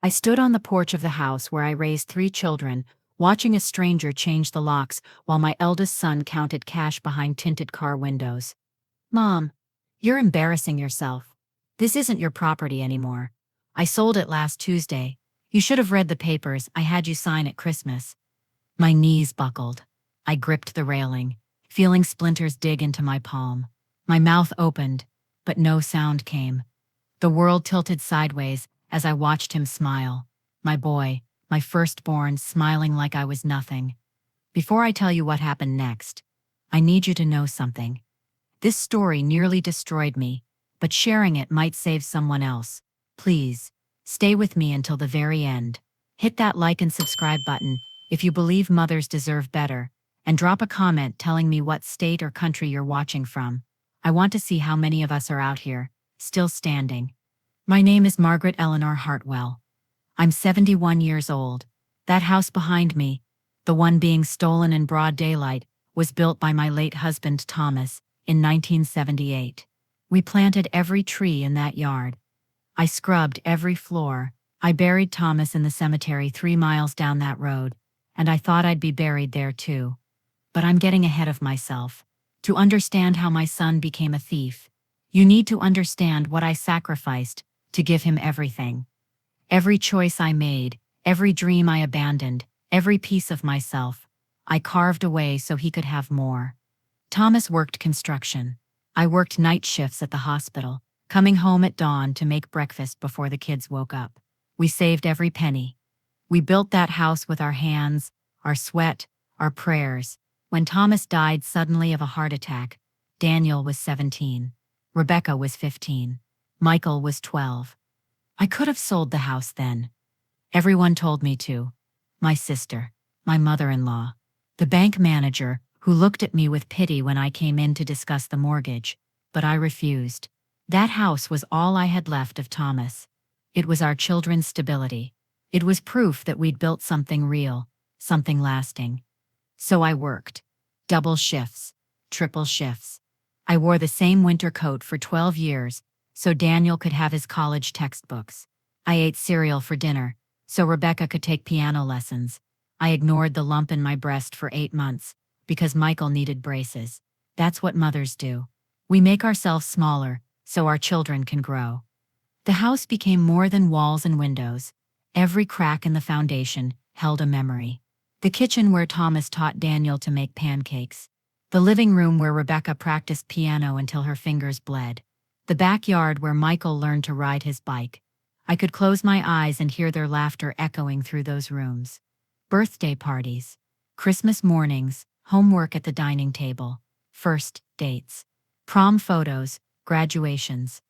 I stood on the porch of the house where I raised 3 children, watching a stranger change the locks while my eldest son counted cash behind tinted car windows. Mom, you're embarrassing yourself. This isn't your property anymore. I sold it last Tuesday. You should have read the papers I had you sign at Christmas. My knees buckled. I gripped the railing, feeling splinters dig into my palm. My mouth opened, but no sound came. The world tilted sideways as I watched him smile. My boy, my firstborn, smiling like I was nothing. Before I tell you what happened next, I need you to know something. This story nearly destroyed me, but sharing it might save someone else. Please, stay with me until the very end. Hit that like and subscribe button if you believe mothers deserve better, and drop a comment telling me what state or country you're watching from. I want to see how many of us are out here, still standing. My name is Margaret Eleanor Hartwell. I'm 71 years old. That house behind me, the one being stolen in broad daylight, was built by my late husband Thomas in 1978. We planted every tree in that yard. I scrubbed every floor. I buried Thomas in the cemetery 3 miles down that road, and I thought I'd be buried there too. But I'm getting ahead of myself. To understand how my son became a thief, you need to understand what I sacrificed to give him everything. Every choice I made, every dream I abandoned, every piece of myself, I carved away so he could have more. Thomas worked construction. I worked night shifts at the hospital, coming home at dawn to make breakfast before the kids woke up. We saved every penny. We built that house with our hands, our sweat, our prayers. When Thomas died suddenly of a heart attack, Daniel was 17. Rebecca was 15. Michael was 12. I could have sold the house then. Everyone told me to. My sister, my mother-in-law, the bank manager, who looked at me with pity when I came in to discuss the mortgage, but I refused. That house was all I had left of Thomas. It was our children's stability. It was proof that we'd built something real, something lasting. So I worked. Double shifts, triple shifts. I wore the same winter coat for 12 years, so Daniel could have his college textbooks. I ate cereal for dinner, so Rebecca could take piano lessons. I ignored the lump in my breast for 8 months, because Michael needed braces. That's what mothers do. We make ourselves smaller, so our children can grow. The house became more than walls and windows. Every crack in the foundation held a memory. The kitchen where Thomas taught Daniel to make pancakes. The living room where Rebecca practiced piano until her fingers bled. The backyard where Michael learned to ride his bike. I could close my eyes and hear their laughter echoing through those rooms. Birthday parties, Christmas mornings, homework at the dining table, first dates, prom photos, graduations.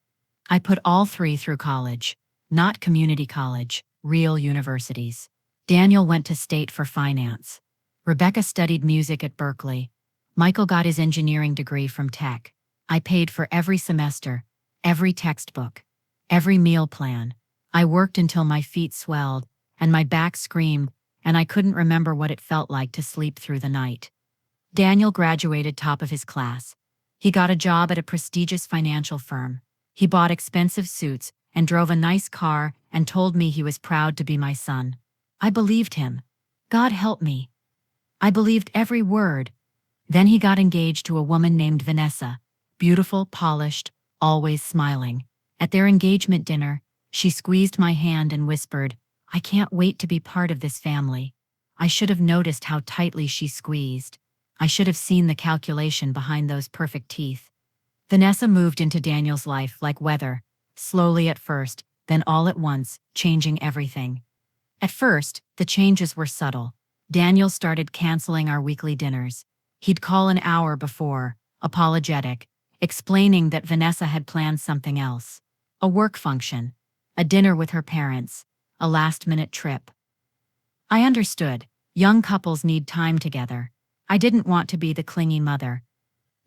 I put all 3 through college, not community college, real universities. Daniel went to state for finance. Rebecca studied music at Berkeley. Michael got his engineering degree from Tech. I paid for every semester, every textbook, every meal plan. I worked until my feet swelled and my back screamed, and I couldn't remember what it felt like to sleep through the night. Daniel graduated top of his class. He got a job at a prestigious financial firm. He bought expensive suits and drove a nice car and told me he was proud to be my son. I believed him. God help me. I believed every word. Then he got engaged to a woman named Vanessa, beautiful, polished, always smiling. At their engagement dinner, she squeezed my hand and whispered, "I can't wait to be part of this family." I should have noticed how tightly she squeezed. I should have seen the calculation behind those perfect teeth. Vanessa moved into Daniel's life like weather, slowly at first, then all at once, changing everything. At first, the changes were subtle. Daniel started canceling our weekly dinners. He'd call an hour before, apologetic, explaining that Vanessa had planned something else. A work function, a dinner with her parents, a last-minute trip. I understood. Young couples need time together. I didn't want to be the clingy mother.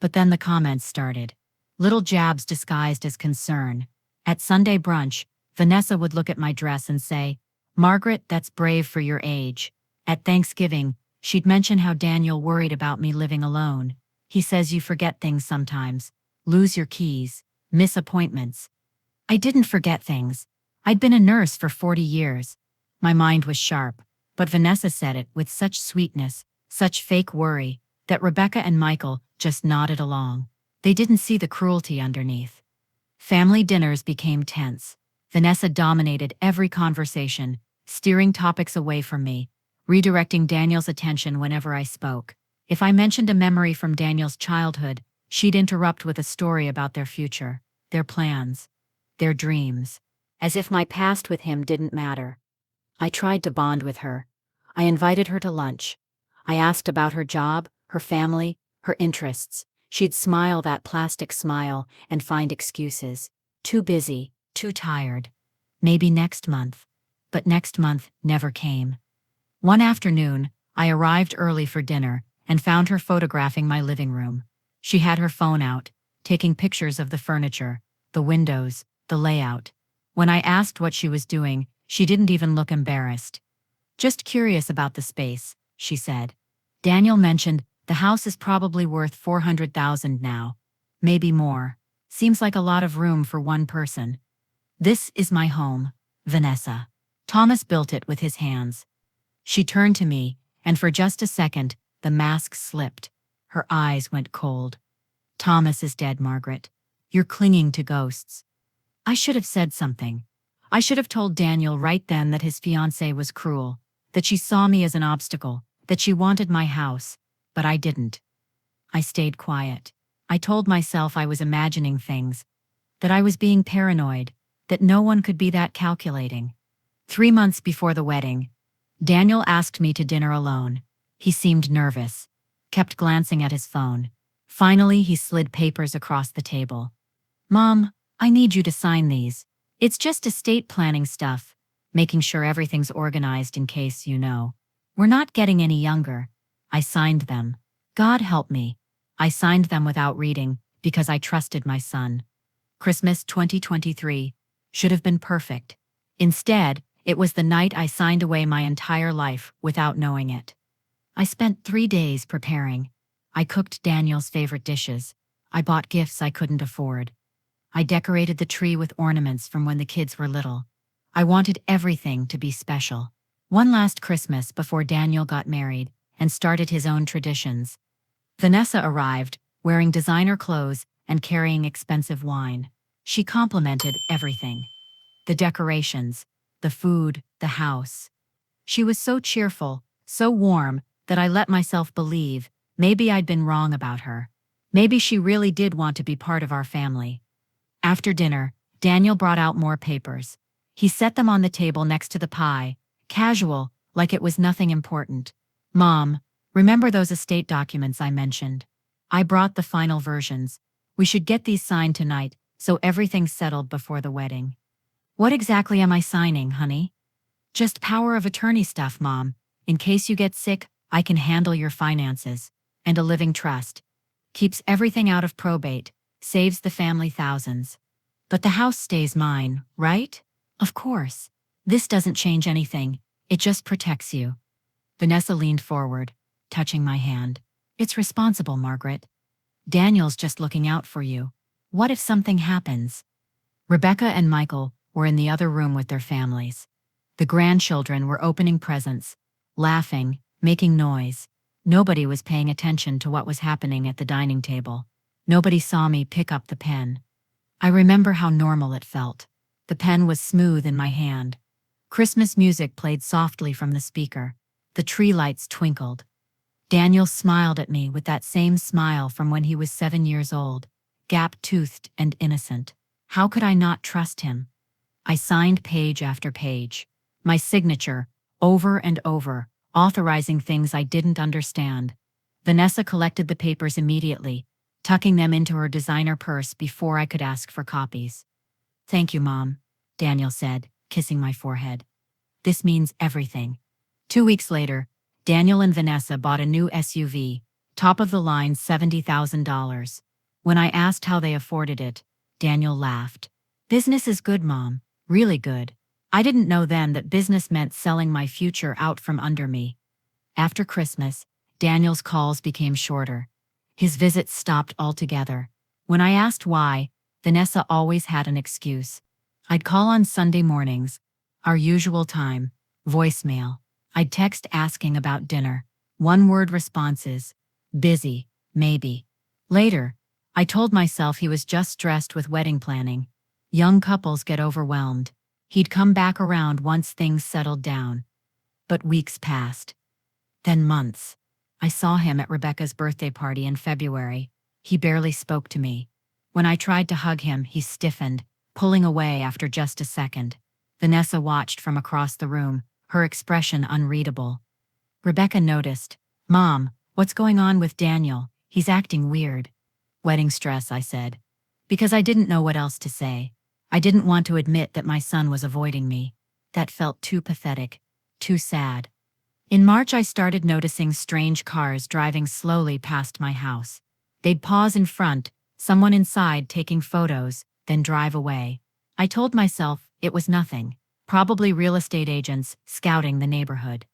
But then the comments started. Little jabs disguised as concern. At Sunday brunch, Vanessa would look at my dress and say, "Margaret, that's brave for your age." At Thanksgiving, she'd mention how Daniel worried about me living alone. "He says you forget things sometimes, lose your keys, miss appointments." I didn't forget things. I'd been a nurse for 40 years. My mind was sharp, but Vanessa said it with such sweetness, such fake worry, that Rebecca and Michael just nodded along. They didn't see the cruelty underneath. Family dinners became tense. Vanessa dominated every conversation, steering topics away from me, redirecting Daniel's attention whenever I spoke. If I mentioned a memory from Daniel's childhood, she'd interrupt with a story about their future, their plans, their dreams, as if my past with him didn't matter. I tried to bond with her. I invited her to lunch. I asked about her job, her family, her interests. She'd smile that plastic smile and find excuses. Too busy, too tired. Maybe next month. But next month never came. One afternoon, I arrived early for dinner and found her photographing my living room. She had her phone out, taking pictures of the furniture, the windows, the layout. When I asked what she was doing, she didn't even look embarrassed. Just curious about the space, she said. Daniel mentioned the house is probably worth $400,000 now. Maybe more. Seems like a lot of room for one person. This is my home, Vanessa. Thomas built it with his hands. She turned to me, and for just a second, the mask slipped. Her eyes went cold. Thomas is dead, Margaret. You're clinging to ghosts. I should have said something. I should have told Daniel right then that his fiancée was cruel, that she saw me as an obstacle, that she wanted my house, but I didn't. I stayed quiet. I told myself I was imagining things, that I was being paranoid, that no one could be that calculating. 3 months before the wedding, Daniel asked me to dinner alone. He seemed nervous, kept glancing at his phone. Finally, he slid papers across the table. Mom, I need you to sign these. It's just estate planning stuff, making sure everything's organized in case you know. We're not getting any younger. I signed them. God help me. I signed them without reading, because I trusted my son. Christmas 2023 should have been perfect. Instead, it was the night I signed away my entire life without knowing it. I spent 3 days preparing. I cooked Daniel's favorite dishes. I bought gifts I couldn't afford. I decorated the tree with ornaments from when the kids were little. I wanted everything to be special. One last Christmas before Daniel got married and started his own traditions. Vanessa arrived, wearing designer clothes and carrying expensive wine. She complimented everything. The decorations, the food, the house. She was so cheerful, so warm, that I let myself believe maybe I'd been wrong about her. Maybe she really did want to be part of our family. After dinner, Daniel brought out more papers. He set them on the table next to the pie, casual, like it was nothing important. Mom, remember those estate documents I mentioned? I brought the final versions. We should get these signed tonight, so everything's settled before the wedding. What exactly am I signing, honey? Just power of attorney stuff, Mom. In case you get sick, I can handle your finances. And a living trust. Keeps everything out of probate. Saves the family thousands. But the house stays mine, right? Of course. This doesn't change anything. It just protects you. Vanessa leaned forward, touching my hand. It's responsible, Margaret. Daniel's just looking out for you. What if something happens? Rebecca and Michael were in the other room with their families. The grandchildren were opening presents, laughing, making noise. Nobody was paying attention to what was happening at the dining table. Nobody saw me pick up the pen. I remember how normal it felt. The pen was smooth in my hand. Christmas music played softly from the speaker. The tree lights twinkled. Daniel smiled at me with that same smile from when he was 7 years old, gap-toothed and innocent. How could I not trust him? I signed page after page. My signature, over and over, authorizing things I didn't understand. Vanessa collected the papers immediately, tucking them into her designer purse before I could ask for copies. Thank you, Mom, Daniel said, kissing my forehead. This means everything. 2 weeks later, Daniel and Vanessa bought a new SUV, top of the line $70,000. When I asked how they afforded it, Daniel laughed. Business is good, Mom, really good. I didn't know then that business meant selling my future out from under me. After Christmas, Daniel's calls became shorter. His visits stopped altogether. When I asked why, Vanessa always had an excuse. I'd call on Sunday mornings, our usual time, voicemail. I'd text asking about dinner. One-word responses. Busy, maybe. Later, I told myself he was just stressed with wedding planning. Young couples get overwhelmed. He'd come back around once things settled down. But weeks passed. Then months. I saw him at Rebecca's birthday party in February. He barely spoke to me. When I tried to hug him, he stiffened, pulling away after just a second. Vanessa watched from across the room, her expression unreadable. Rebecca noticed. "Mom, what's going on with Daniel? He's acting weird." "Wedding stress," I said. Because I didn't know what else to say. I didn't want to admit that my son was avoiding me. That felt too pathetic, too sad. In March, I started noticing strange cars driving slowly past my house. They'd pause in front, someone inside taking photos, then drive away. I told myself it was nothing, probably real estate agents scouting the neighborhood.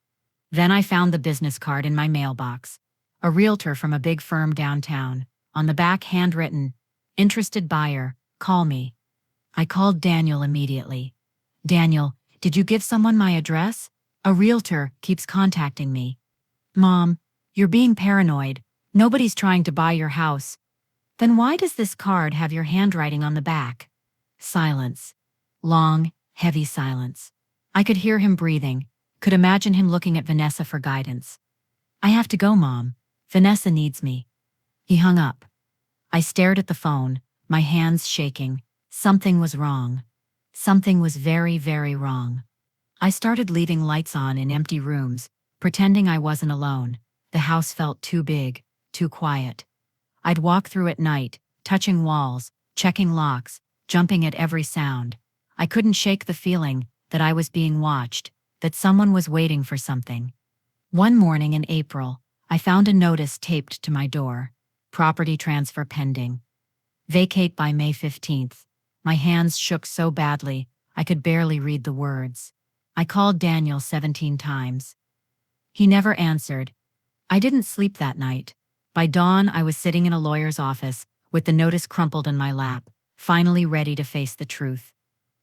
Then I found the business card in my mailbox. A realtor from a big firm downtown. On the back, handwritten, "Interested buyer, call me." I called Daniel immediately. "Daniel, did you give someone my address? A realtor keeps contacting me." "Mom, you're being paranoid. Nobody's trying to buy your house." "Then why does this card have your handwriting on the back?" Silence. Long, heavy silence. I could hear him breathing, could imagine him looking at Vanessa for guidance. "I have to go, Mom. Vanessa needs me." He hung up. I stared at the phone, my hands shaking. Something was wrong. Something was very, very wrong. I started leaving lights on in empty rooms, pretending I wasn't alone. The house felt too big, too quiet. I'd walk through at night, touching walls, checking locks, jumping at every sound. I couldn't shake the feeling that I was being watched, that someone was waiting for something. One morning in April, I found a notice taped to my door. Property transfer pending. Vacate by May 15th. My hands shook so badly, I could barely read the words. I called Daniel 17 times. He never answered. I didn't sleep that night. By dawn, I was sitting in a lawyer's office, with the notice crumpled in my lap, finally ready to face the truth.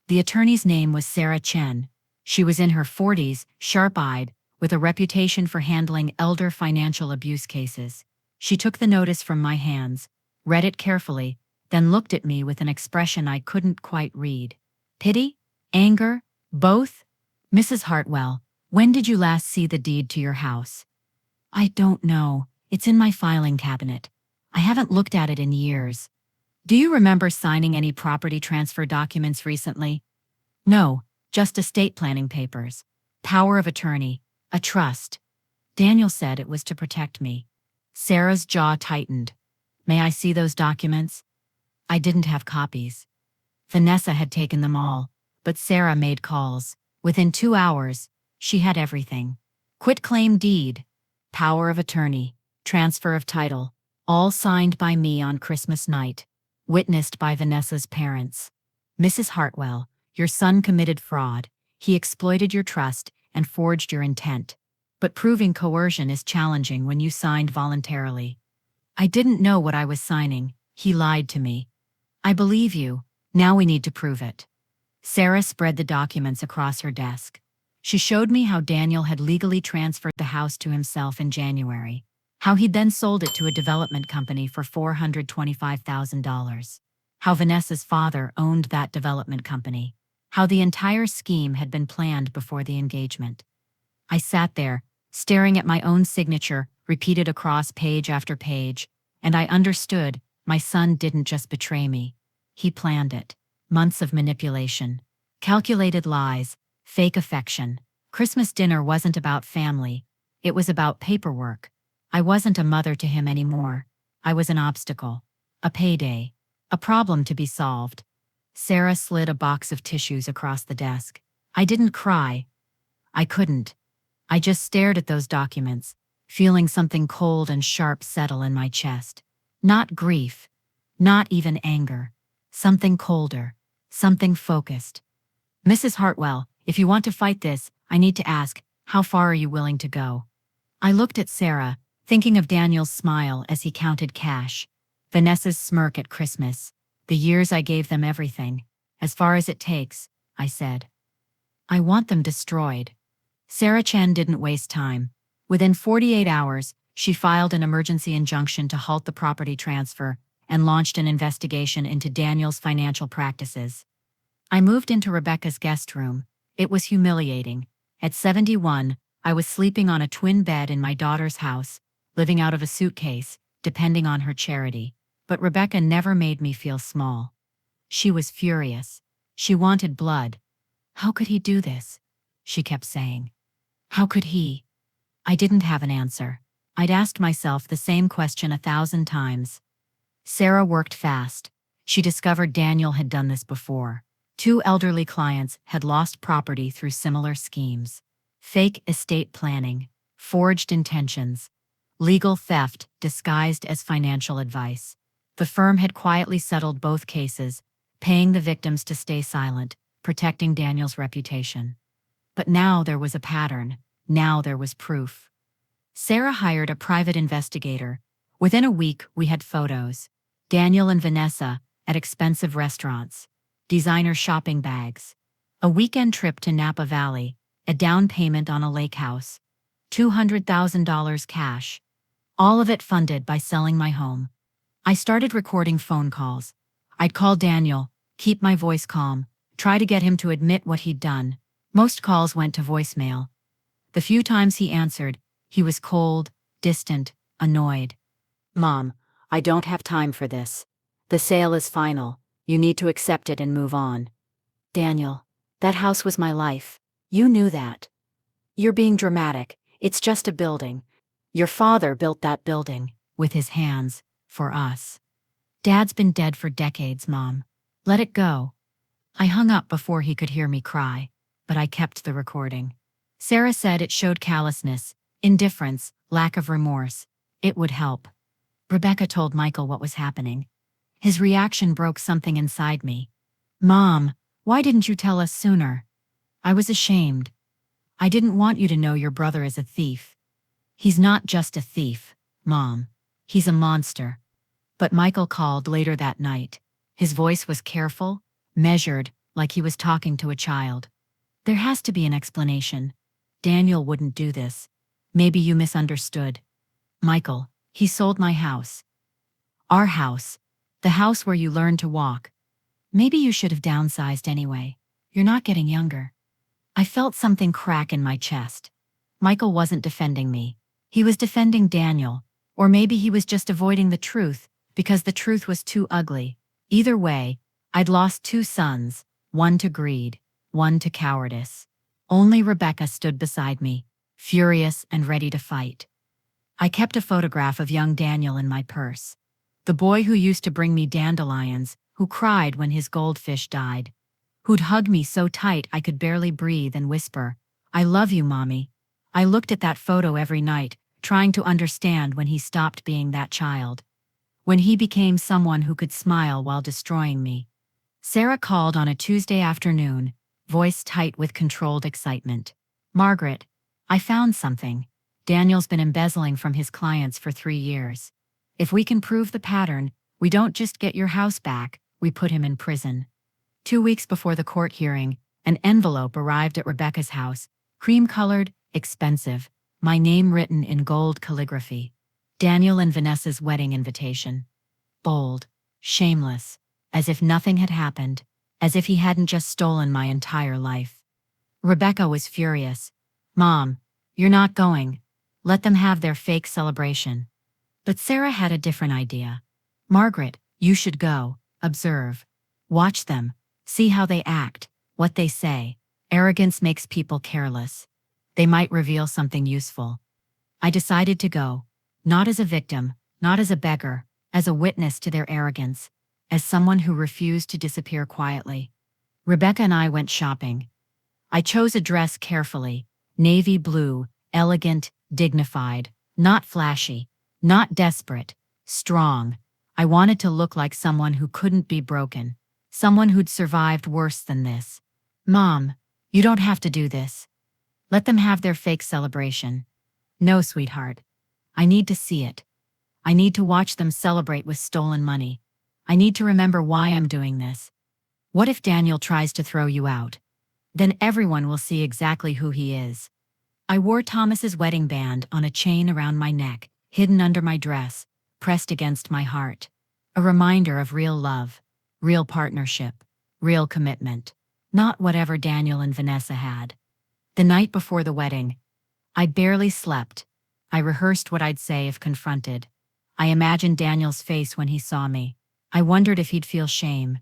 The attorney's name was Sarah Chen. She was in her 40s, sharp-eyed, with a reputation for handling elder financial abuse cases. She took the notice from my hands, read it carefully, then looked at me with an expression I couldn't quite read. Pity? Anger? Both? "Mrs. Hartwell, when did you last see the deed to your house?" "I don't know. It's in my filing cabinet. I haven't looked at it in years." "Do you remember signing any property transfer documents recently?" "No, just estate planning papers. Power of attorney. A trust." Daniel said it was to protect me. Sarah's jaw tightened. "May I see those documents?" I didn't have copies. Vanessa had taken them all, but Sarah made calls. Within 2 hours, she had everything. Quitclaim deed, power of attorney, transfer of title, all signed by me on Christmas night, witnessed by Vanessa's parents. "Mrs. Hartwell, your son committed fraud. He exploited your trust and forged your intent. But proving coercion is challenging when you signed voluntarily." I didn't know what I was signing. He lied to me. "I believe you. Now we need to prove it." Sarah spread the documents across her desk. She showed me how Daniel had legally transferred the house to himself in January, how he'd then sold it to a development company for $425,000, how Vanessa's father owned that development company, how the entire scheme had been planned before the engagement. I sat there, staring at my own signature repeated across page after page, and I understood my son didn't just betray me. He planned it. Months of manipulation, calculated lies, fake affection. Christmas dinner wasn't about family. It was about paperwork. I wasn't a mother to him anymore. I was an obstacle, a payday, a problem to be solved. Sarah slid a box of tissues across the desk. I didn't cry. I couldn't. I just stared at those documents, feeling something cold and sharp settle in my chest. Not grief, not even anger. Something colder, something focused. "Mrs. Hartwell, if you want to fight this, I need to ask, how far are you willing to go?" I looked at Sarah, thinking of Daniel's smile as he counted cash, Vanessa's smirk at Christmas, the years I gave them everything, As far as it takes, I said. I want them destroyed. Sarah Chen didn't waste time. Within 48 hours, she filed an emergency injunction to halt the property transfer and launched an investigation into Daniel's financial practices. I moved into Rebecca's guest room. It was humiliating. At 71, I was sleeping on a twin bed in my daughter's house, living out of a suitcase, depending on her charity. But Rebecca never made me feel small. She was furious. She wanted blood. How could he do this? She kept saying. How could he? I didn't have an answer. I'd asked myself the same question 1,000 times. Sarah worked fast. She discovered Daniel had done this before. 2 elderly clients had lost property through similar schemes. Fake estate planning, forged intentions, legal theft disguised as financial advice. The firm had quietly settled both cases, paying the victims to stay silent, protecting Daniel's reputation. But now there was a pattern. Now there was proof. Sarah hired a private investigator. Within a week, we had photos. Daniel and Vanessa at expensive restaurants, designer shopping bags, a weekend trip to Napa Valley, a down payment on a lake house, $200,000 cash. All of it funded by selling my home. I started recording phone calls. I'd call Daniel, keep my voice calm, try to get him to admit what he'd done. Most calls went to voicemail. The few times he answered, he was cold, distant, annoyed. Mom, I don't have time for this. The sale is final. You need to accept it and move on. Daniel, that house was my life. You knew that. You're being dramatic. It's just a building. Your father built that building, with his hands, for us. Dad's been dead for decades, Mom. Let it go. I hung up before he could hear me cry, but I kept the recording. Sarah said it showed callousness, indifference, lack of remorse. It would help. Rebecca told Michael what was happening. His reaction broke something inside me. Mom, why didn't you tell us sooner? I was ashamed. I didn't want you to know your brother is a thief. He's not just a thief, Mom. He's a monster. But Michael called later that night. His voice was careful, measured, like he was talking to a child. There has to be an explanation. Daniel wouldn't do this. Maybe you misunderstood. Michael, he sold my house. Our house. The house where you learned to walk. Maybe you should have downsized anyway. You're not getting younger. I felt something crack in my chest. Michael wasn't defending me. He was defending Daniel. Or maybe he was just avoiding the truth, because the truth was too ugly. Either way, I'd lost 2 sons, one to greed, one to cowardice. Only Rebecca stood beside me, furious and ready to fight. I kept a photograph of young Daniel in my purse. The boy who used to bring me dandelions, who cried when his goldfish died, who'd hug me so tight I could barely breathe and whisper, I love you, Mommy. I looked at that photo every night, trying to understand when he stopped being that child. When he became someone who could smile while destroying me. Sarah called on a Tuesday afternoon, voice tight with controlled excitement. Margaret, I found something. Daniel's been embezzling from his clients for 3 years. If we can prove the pattern, we don't just get your house back, we put him in prison. 2 weeks before the court hearing, an envelope arrived at Rebecca's house, cream-colored, expensive, my name written in gold calligraphy. Daniel and Vanessa's wedding invitation. Bold, shameless, as if nothing had happened, as if he hadn't just stolen my entire life. Rebecca was furious. Mom, you're not going. Let them have their fake celebration. But Sarah had a different idea. Margaret, you should go, observe. Watch them, see how they act, what they say. Arrogance makes people careless. They might reveal something useful. I decided to go, not as a victim, not as a beggar, as a witness to their arrogance, as someone who refused to disappear quietly. Rebecca and I went shopping. I chose a dress carefully, navy blue, elegant, dignified, not flashy, not desperate, strong. I wanted to look like someone who couldn't be broken, someone who'd survived worse than this. Mom, you don't have to do this. Let them have their fake celebration. No, sweetheart. I need to see it. I need to watch them celebrate with stolen money. I need to remember why I'm doing this. What if Daniel tries to throw you out? Then everyone will see exactly who he is. I wore Thomas's wedding band on a chain around my neck, hidden under my dress, pressed against my heart. A reminder of real love, real partnership, real commitment. Not whatever Daniel and Vanessa had. The night before the wedding, I barely slept. I rehearsed what I'd say if confronted. I imagined Daniel's face when he saw me. I wondered if he'd feel shame,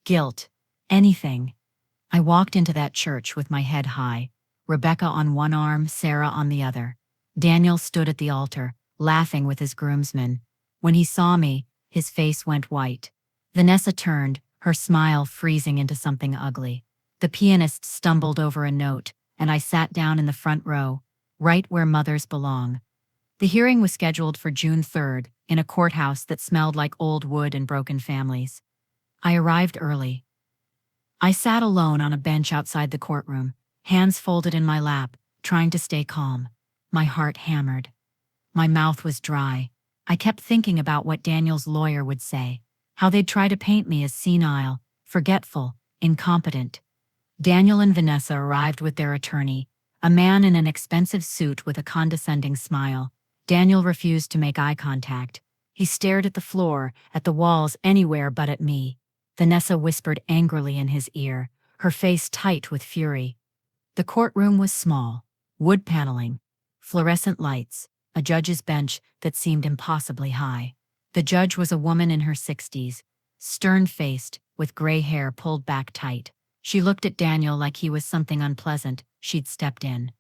guilt, anything. I walked into that church with my head high, Rebecca on one arm, Sarah on the other. Daniel stood at the altar, laughing with his groomsmen. When he saw me, his face went white. Vanessa turned, her smile freezing into something ugly. The pianist stumbled over a note, and I sat down in the front row, right where mothers belong. The hearing was scheduled for June 3rd, in a courthouse that smelled like old wood and broken families. I arrived early. I sat alone on a bench outside the courtroom, hands folded in my lap, trying to stay calm. My heart hammered. My mouth was dry. I kept thinking about what Daniel's lawyer would say, how they'd try to paint me as senile, forgetful, incompetent. Daniel and Vanessa arrived with their attorney, a man in an expensive suit with a condescending smile. Daniel refused to make eye contact. He stared at the floor, at the walls, anywhere but at me. Vanessa whispered angrily in his ear, her face tight with fury. The courtroom was small, wood paneling, fluorescent lights, a judge's bench that seemed impossibly high. The judge was a woman in her 60s, stern-faced, with gray hair pulled back tight. She looked at Daniel like he was something unpleasant she'd stepped in.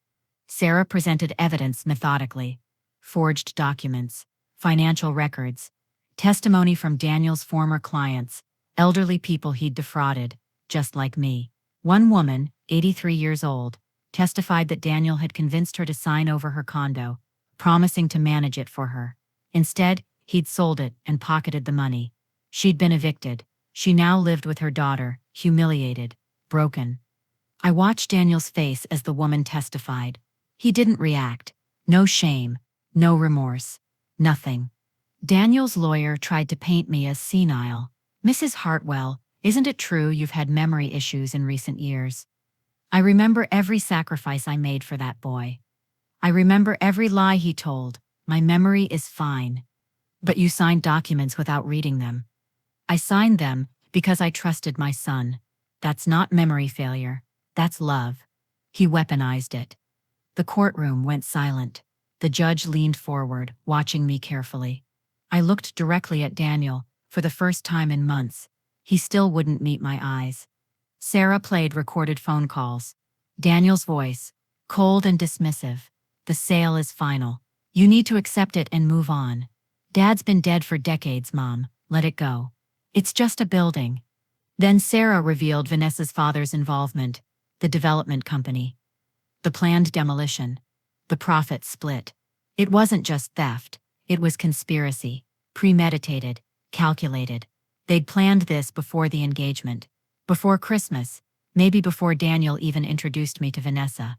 Sarah presented evidence methodically. Forged documents, financial records, testimony from Daniel's former clients, elderly people he'd defrauded, just like me. One woman, 83 years old, testified that Daniel had convinced her to sign over her condo, promising to manage it for her. Instead, he'd sold it and pocketed the money. She'd been evicted. She now lived with her daughter, humiliated, broken. I watched Daniel's face as the woman testified. He didn't react. No shame, no remorse, nothing. Daniel's lawyer tried to paint me as senile. "Mrs. Hartwell, isn't it true you've had memory issues in recent years? I remember every sacrifice I made for that boy. I remember every lie he told. My memory is fine. But you signed documents without reading them." "I signed them because I trusted my son. That's not memory failure. That's love." He weaponized it. The courtroom went silent. The judge leaned forward, watching me carefully. I looked directly at Daniel, for the first time in months. He still wouldn't meet my eyes. Sarah played recorded phone calls. Daniel's voice, cold and dismissive. "The sale is final. You need to accept it and move on. Dad's been dead for decades, Mom. Let it go. It's just a building." Then Sarah revealed Vanessa's father's involvement, the development company, the planned demolition, the profit split. It wasn't just theft. It was conspiracy, premeditated, calculated. They'd planned this before the engagement, before Christmas, maybe before Daniel even introduced me to Vanessa.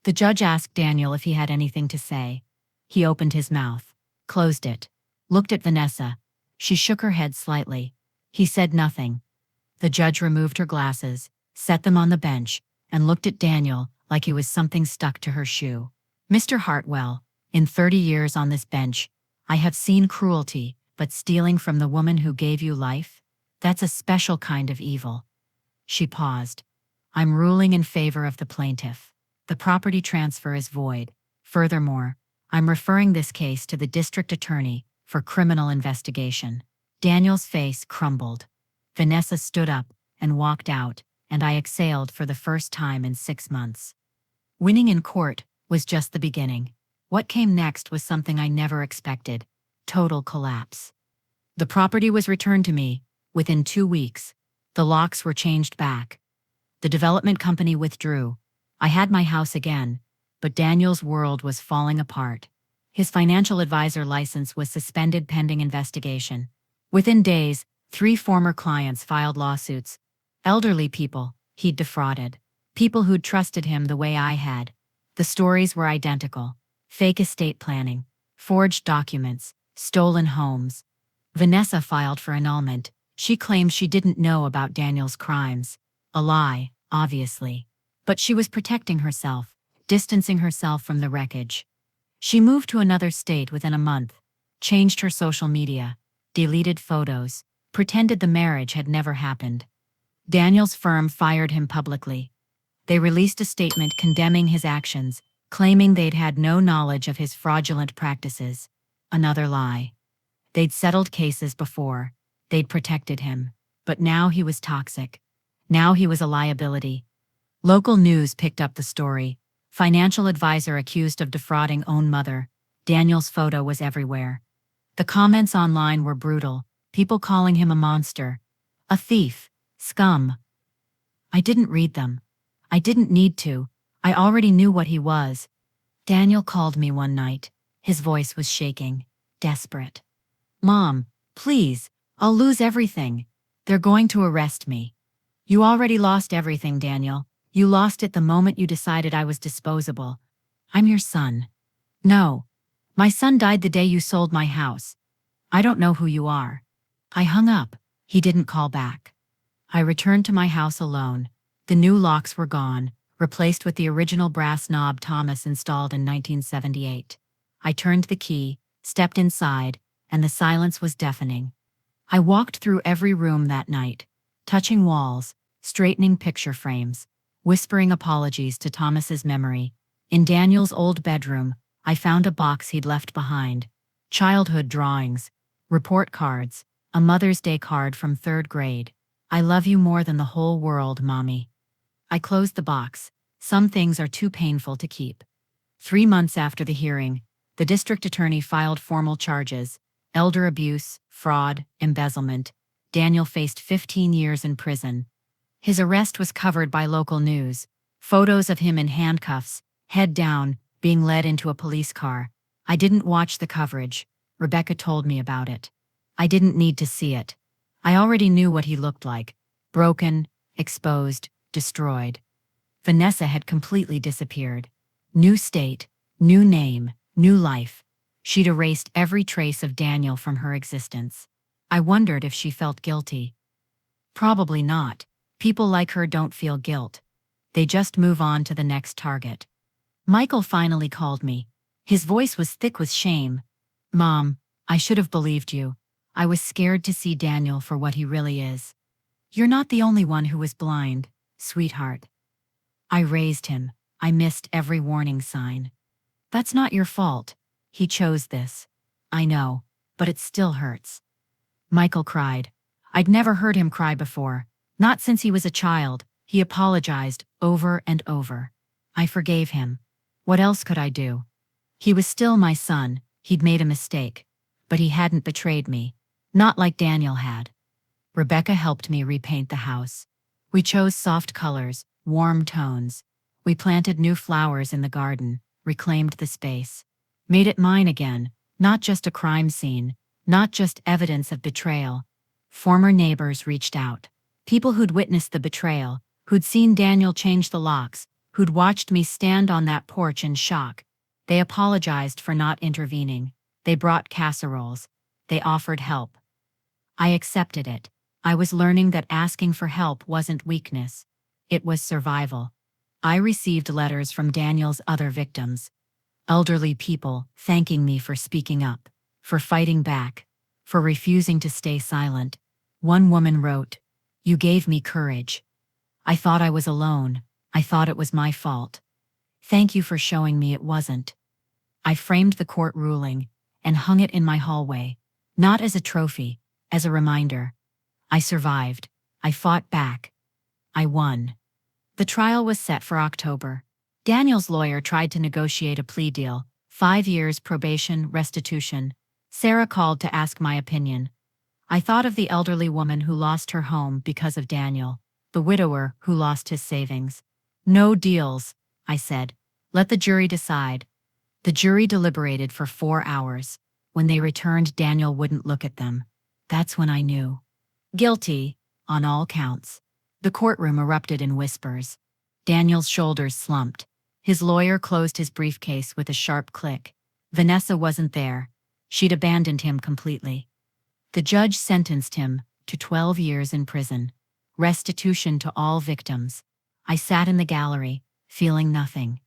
The judge asked Daniel if he had anything to say. He opened his mouth, closed it, looked at Vanessa. She shook her head slightly. He said nothing. The judge removed her glasses, set them on the bench, and looked at Daniel like he was something stuck to her shoe. "Mr. Hartwell, in 30 years on this bench, I have seen cruelty, but stealing from the woman who gave you life? That's a special kind of evil." She paused. "I'm ruling in favor of the plaintiff. The property transfer is void. Furthermore, I'm referring this case to the district attorney for criminal investigation." Daniel's face crumbled. Vanessa stood up and walked out, and I exhaled for the first time in 6 months. Winning in court was just the beginning. What came next was something I never expected: total collapse. The property was returned to me within 2 weeks. The locks were changed back. The development company withdrew. I had my house again, but Daniel's world was falling apart. His financial advisor license was suspended pending investigation. Within days, 3 former clients filed lawsuits. Elderly people he'd defrauded. People who'd trusted him the way I had. The stories were identical. Fake estate planning, forged documents, stolen homes. Vanessa filed for annulment. She claimed she didn't know about Daniel's crimes. A lie, obviously. But she was protecting herself, distancing herself from the wreckage. She moved to another state within a month, changed her social media, deleted photos, pretended the marriage had never happened. Daniel's firm fired him publicly. They released a statement condemning his actions, claiming they'd had no knowledge of his fraudulent practices. Another lie. They'd settled cases before. They'd protected him. But now he was toxic. Now he was a liability. Local news picked up the story. Financial advisor accused of defrauding own mother. Daniel's photo was everywhere. The comments online were brutal. People calling him a monster. A thief. Scum. I didn't read them. I didn't need to. I already knew what he was. Daniel called me one night. His voice was shaking. Desperate. Mom, please, I'll lose everything. They're going to arrest me. You already lost everything, Daniel. You lost it the moment you decided I was disposable. I'm your son. No. My son died the day you sold my house. I don't know who you are. I hung up. He didn't call back. I returned to my house alone. The new locks were gone, replaced with the original brass knob Thomas installed in 1978. I turned the key, stepped inside, and the silence was deafening. I walked through every room that night, touching walls, straightening picture frames, whispering apologies to Thomas's memory. In Daniel's old bedroom, I found a box he'd left behind. Childhood drawings, report cards, a Mother's Day card from 3rd grade. I love you more than the whole world, Mommy. I closed the box. Some things are too painful to keep. 3 months after the hearing, the district attorney filed formal charges: elder abuse, fraud, embezzlement. Daniel faced 15 years in prison. His arrest was covered by local news. Photos of him in handcuffs, head down, being led into a police car. I didn't watch the coverage. Rebecca told me about it. I didn't need to see it. I already knew what he looked like: broken, exposed, destroyed. Vanessa had completely disappeared. New state, new name, new life. She'd erased every trace of Daniel from her existence. I wondered if she felt guilty. Probably not. People like her don't feel guilt. They just move on to the next target. Michael finally called me. His voice was thick with shame. Mom, I should have believed you. I was scared to see Daniel for what he really is. You're not the only one who was blind, sweetheart. I raised him. I missed every warning sign. That's not your fault. He chose this. I know, but it still hurts. Michael cried. I'd never heard him cry before. Not since he was a child. He apologized over and over. I forgave him. What else could I do? He was still my son. He'd made a mistake. But he hadn't betrayed me. Not like Daniel had. Rebecca helped me repaint the house. We chose soft colors, warm tones. We planted new flowers in the garden, reclaimed the space. Made it mine again, not just a crime scene, not just evidence of betrayal. Former neighbors reached out. People who'd witnessed the betrayal, who'd seen Daniel change the locks, who'd watched me stand on that porch in shock. They apologized for not intervening. They brought casseroles. They offered help. I accepted it. I was learning that asking for help wasn't weakness. It was survival. I received letters from Daniel's other victims. Elderly people thanking me for speaking up, for fighting back, for refusing to stay silent. One woman wrote, "You gave me courage. I thought I was alone. I thought it was my fault. Thank you for showing me it wasn't." I framed the court ruling and hung it in my hallway, not as a trophy, as a reminder. I survived. I fought back. I won. The trial was set for October. Daniel's lawyer tried to negotiate a plea deal: 5 years probation, restitution. Sarah called to ask my opinion. I thought of the elderly woman who lost her home because of Daniel, the widower who lost his savings. No deals, I said. Let the jury decide. The jury deliberated for 4 hours. When they returned, Daniel wouldn't look at them. That's when I knew. Guilty, on all counts. The courtroom erupted in whispers. Daniel's shoulders slumped. His lawyer closed his briefcase with a sharp click. Vanessa wasn't there. She'd abandoned him completely. The judge sentenced him, to 12 years in prison. Restitution to all victims. I sat in the gallery, feeling nothing.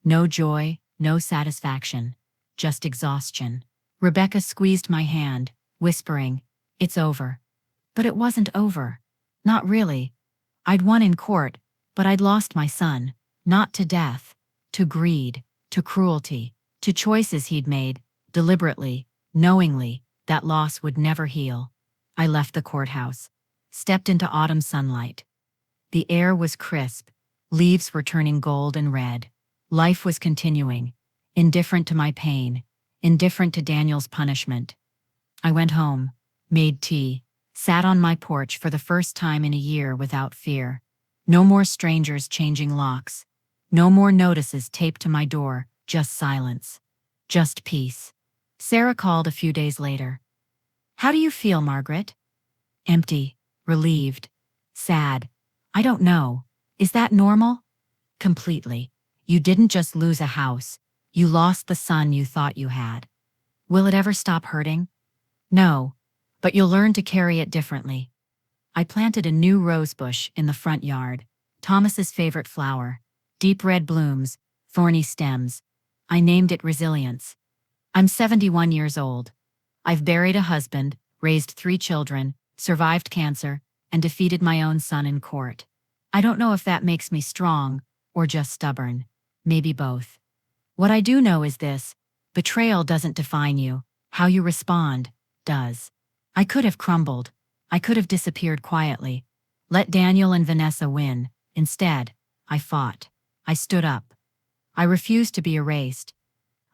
No joy, no satisfaction. Just exhaustion. Rebecca squeezed my hand, whispering, "It's over." But it wasn't over. Not really. I'd won in court, but I'd lost my son. Not to death. To greed. To cruelty. To choices he'd made, deliberately, knowingly. That loss would never heal. I left the courthouse. Stepped into autumn sunlight. The air was crisp. Leaves were turning gold and red. Life was continuing. Indifferent to my pain. Indifferent to Daniel's punishment. I went home. Made tea. Sat on my porch for the first time in a year without fear. No more strangers changing locks. No more notices taped to my door, just silence. Just peace. Sarah called a few days later. "How do you feel, Margaret?" Empty. Relieved. Sad. "I don't know. Is that normal?" "Completely. You didn't just lose a house. You lost the son you thought you had." "Will it ever stop hurting?" "No. But you'll learn to carry it differently." I planted a new rose bush in the front yard. Thomas's favorite flower. Deep red blooms, thorny stems. I named it Resilience. I'm 71 years old. I've buried a husband, raised 3 children, survived cancer, and defeated my own son in court. I don't know if that makes me strong or just stubborn. Maybe both. What I do know is this: betrayal doesn't define you. How you respond does. I could have crumbled. I could have disappeared quietly. Let Daniel and Vanessa win. Instead, I fought. I stood up. I refused to be erased.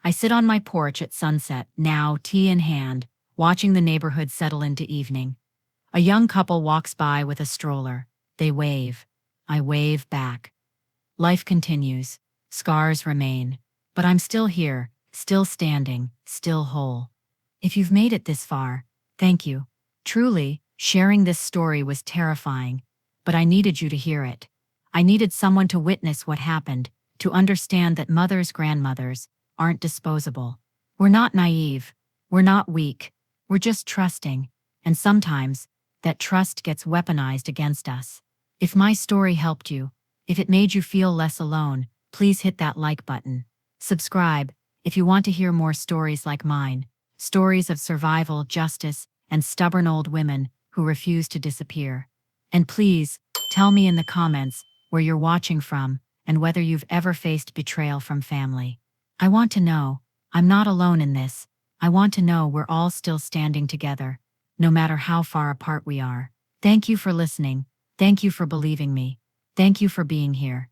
I sit on my porch at sunset, now tea in hand, watching the neighborhood settle into evening. A young couple walks by with a stroller. They wave. I wave back. Life continues. Scars remain. But I'm still here, still standing, still whole. If you've made it this far, thank you. Truly, sharing this story was terrifying, but I needed you to hear it. I needed someone to witness what happened, to understand that mothers, grandmothers, aren't disposable. We're not naive. We're not weak. We're just trusting. And sometimes, that trust gets weaponized against us. If my story helped you, if it made you feel less alone, please hit that like button. Subscribe if you want to hear more stories like mine. Stories of survival, justice, and stubborn old women who refuse to disappear. And please, tell me in the comments where you're watching from and whether you've ever faced betrayal from family. I want to know. I'm not alone in this. I want to know we're all still standing together, no matter how far apart we are. Thank you for listening. Thank you for believing me. Thank you for being here.